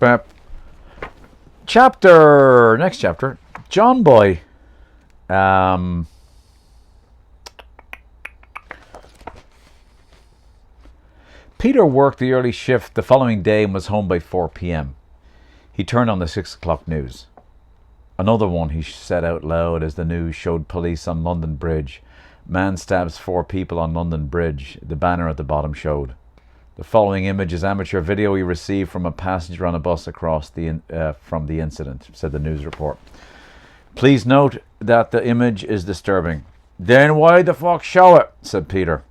Next chapter. John Boy. Peter worked the early shift the following day and was home by 4 p.m. He turned on the 6 o'clock news. Another one, he said out loud as the news showed police on London Bridge. Man stabs 4 people on London Bridge. The banner at the bottom showed. The following image is amateur video he received from a passenger on a bus across from the incident, said the news report. Please note that the image is disturbing. Then why the fuck show it? Said Peter.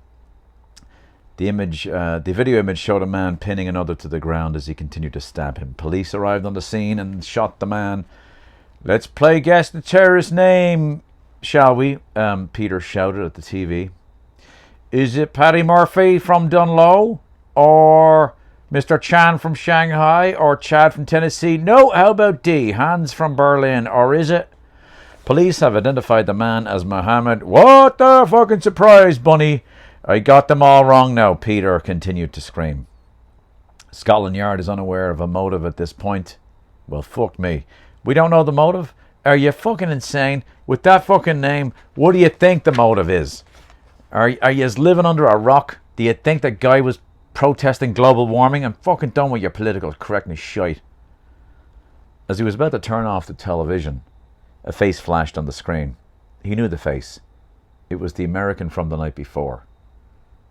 The video image showed a man pinning another to the ground as he continued to stab him. Police arrived on the scene and shot the man. Let's play guess the terrorist's name, shall we? Peter shouted at the TV. Is it Paddy Murphy from Dunlow? Or Mr. Chan from Shanghai? Or Chad from Tennessee? No, how about D, Hans from Berlin? Or is it? Police have identified the man as Mohammed. What the fucking surprise, Bunny? I got them all wrong now, Peter continued to scream. Scotland Yard is unaware of a motive at this point. Well, fuck me. We don't know the motive? Are you fucking insane? With that fucking name, what do you think the motive is? Are you living under a rock? Do you think the guy was protesting global warming? I'm fucking done with your political correctness shite. As he was about to turn off the television, a face flashed on the screen. He knew the face. It was the American from the night before.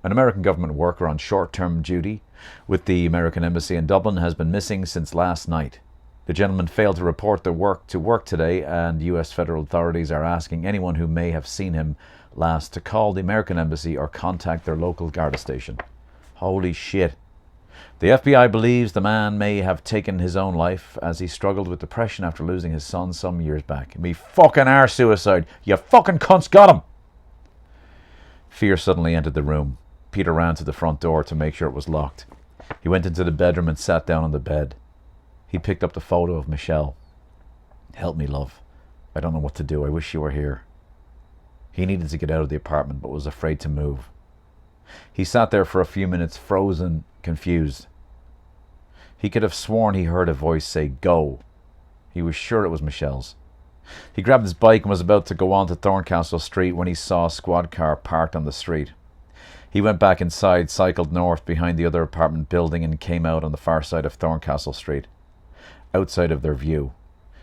An American government worker on short-term duty with the American Embassy in Dublin has been missing since last night. The gentleman failed to report to work today, and US federal authorities are asking anyone who may have seen him last to call the American Embassy or contact their local Garda station. Holy shit. The FBI believes the man may have taken his own life as he struggled with depression after losing his son some years back. Me fucking arse suicide. You fucking cunts got him. Fear suddenly entered the room. Peter ran to the front door to make sure it was locked. He went into the bedroom and sat down on the bed. He picked up the photo of Michelle. Help me, love. I don't know what to do. I wish you were here. He needed to get out of the apartment but was afraid to move. He sat there for a few minutes, frozen, confused. He could have sworn he heard a voice say, go. He was sure it was Michelle's. He grabbed his bike and was about to go on to Thorncastle Street when he saw a squad car parked on the street. He went back inside, cycled north behind the other apartment building and came out on the far side of Thorncastle Street, outside of their view.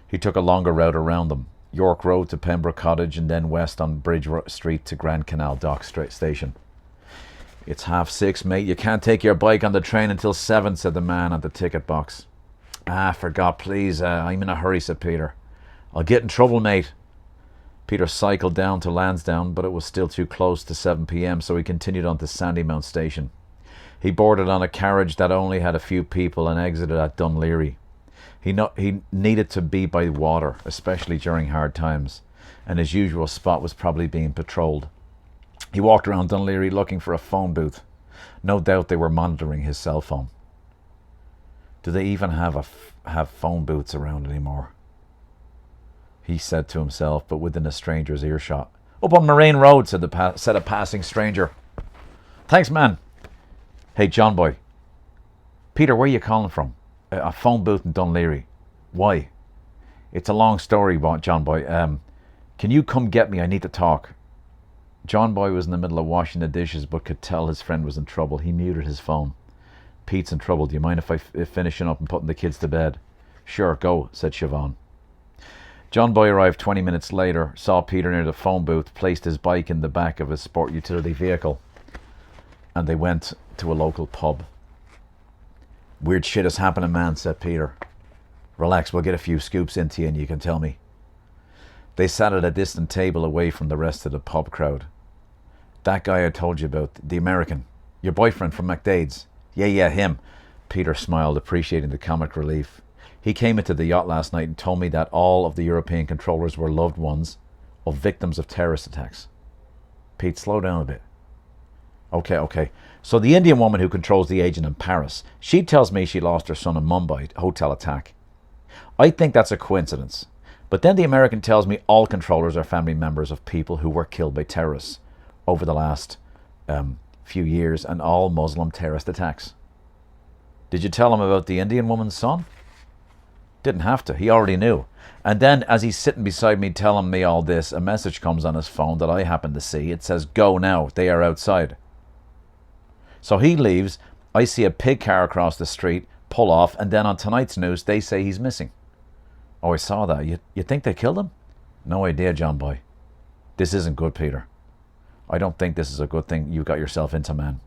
He took a longer route around them, York Road to Pembroke Cottage and then west on Bridge Street to Grand Canal Dock Station. It's 6:30, mate. You can't take your bike on the train until 7, said the man at the ticket box. Forgot, please. I'm in a hurry, said Peter. I'll get in trouble, mate. Peter cycled down to Lansdowne, but it was still too close to 7 p.m, so he continued on to Sandymount Station. He boarded on a carriage that only had a few people and exited at Dunleary. He needed to be by water, especially during hard times, and his usual spot was probably being patrolled. He walked around Dunleary looking for a phone booth. No doubt they were monitoring his cell phone. Do they even have phone booths around anymore? He said to himself, but within a stranger's earshot. Up on Moraine Road, said a passing stranger. Thanks, man. Hey, John Boy. Peter, where are you calling from? A phone booth in Dunleary. Why? It's a long story, John Boy. Can you come get me? I need to talk. John Boy was in the middle of washing the dishes but could tell his friend was in trouble. He muted his phone. Pete's in trouble. Do you mind if I finishing up and putting the kids to bed? Sure, go, said Siobhan. John Boy arrived 20 minutes later, saw Peter near the phone booth, placed his bike in the back of his sport utility vehicle, and they went to a local pub. Weird shit is happening, man, said Peter. Relax, we'll get a few scoops into you and you can tell me. They sat at a distant table away from the rest of the pub crowd. That guy I told you about, the American, your boyfriend from McDade's. Yeah, him. Peter smiled, appreciating the comic relief. He came into the yacht last night and told me that all of the European controllers were loved ones of victims of terrorist attacks. Pete, slow down a bit. Okay. So the Indian woman who controls the agent in Paris, she tells me she lost her son in Mumbai, hotel attack. I think that's a coincidence. But then the American tells me all controllers are family members of people who were killed by terrorists over the last few years and all Muslim terrorist attacks. Did you tell him about the Indian woman's son? Didn't have to. He already knew. And then as he's sitting beside me telling me all this, a message comes on his phone that I happen to see. It says, "Go now. They are outside." So he leaves. I see a pig car across the street, pull off, and then on tonight's news, they say he's missing. Oh, I saw that. You think they killed him? No idea, John boy. This isn't good, Peter. I don't think this is a good thing you got yourself into, man.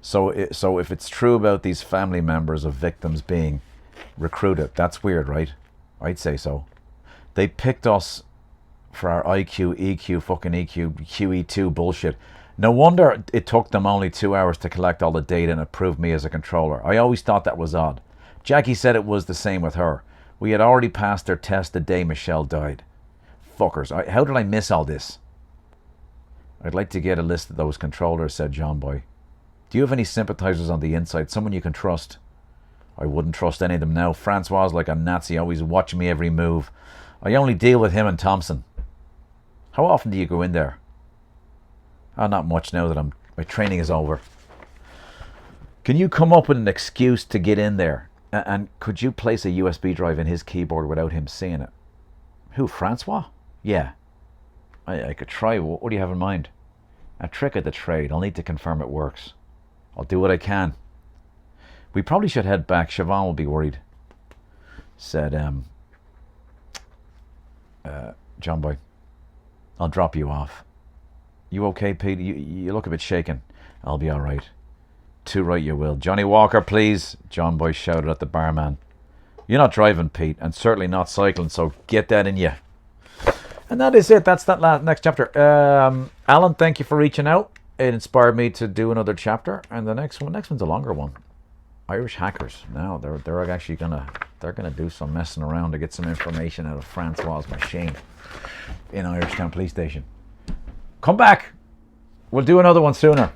So if it's true about these family members of victims being recruited, that's weird, right? I'd say so. They picked us for our IQ, EQ, fucking EQ, QE2 bullshit. No wonder it took them only 2 hours to collect all the data and approve me as a controller. I always thought that was odd. Jackie said it was the same with her. We had already passed their test the day Michelle died. Fuckers. How did I miss all this? I'd like to get a list of those controllers, said John Boy. Do you have any sympathizers on the inside? Someone you can trust? I wouldn't trust any of them now. Francois like a Nazi, always watching me every move. I only deal with him and Thompson. How often do you go in there? Oh, not much now that my training is over. Can you come up with an excuse to get in there? And could you place a USB drive in his keyboard without him seeing it? Who, Francois? Yeah. I could try. What do you have in mind? A trick of the trade. I'll need to confirm it works. I'll do what I can. We probably should head back. Siobhan will be worried, said John Boy. I'll drop you off. You okay, Pete? You look a bit shaken. I'll be all right. Too right you will. Johnny Walker, please, John Boy shouted at the barman. You're not driving, Pete, and certainly not cycling, so get that in you. And that is it. That's that next chapter. Alan, thank you for reaching out. It inspired me to do another chapter, and the next one's a longer one. Irish hackers. Now they're actually gonna do some messing around to get some information out of Francois' machine in Irishtown Police Station. Come back. We'll do another one sooner.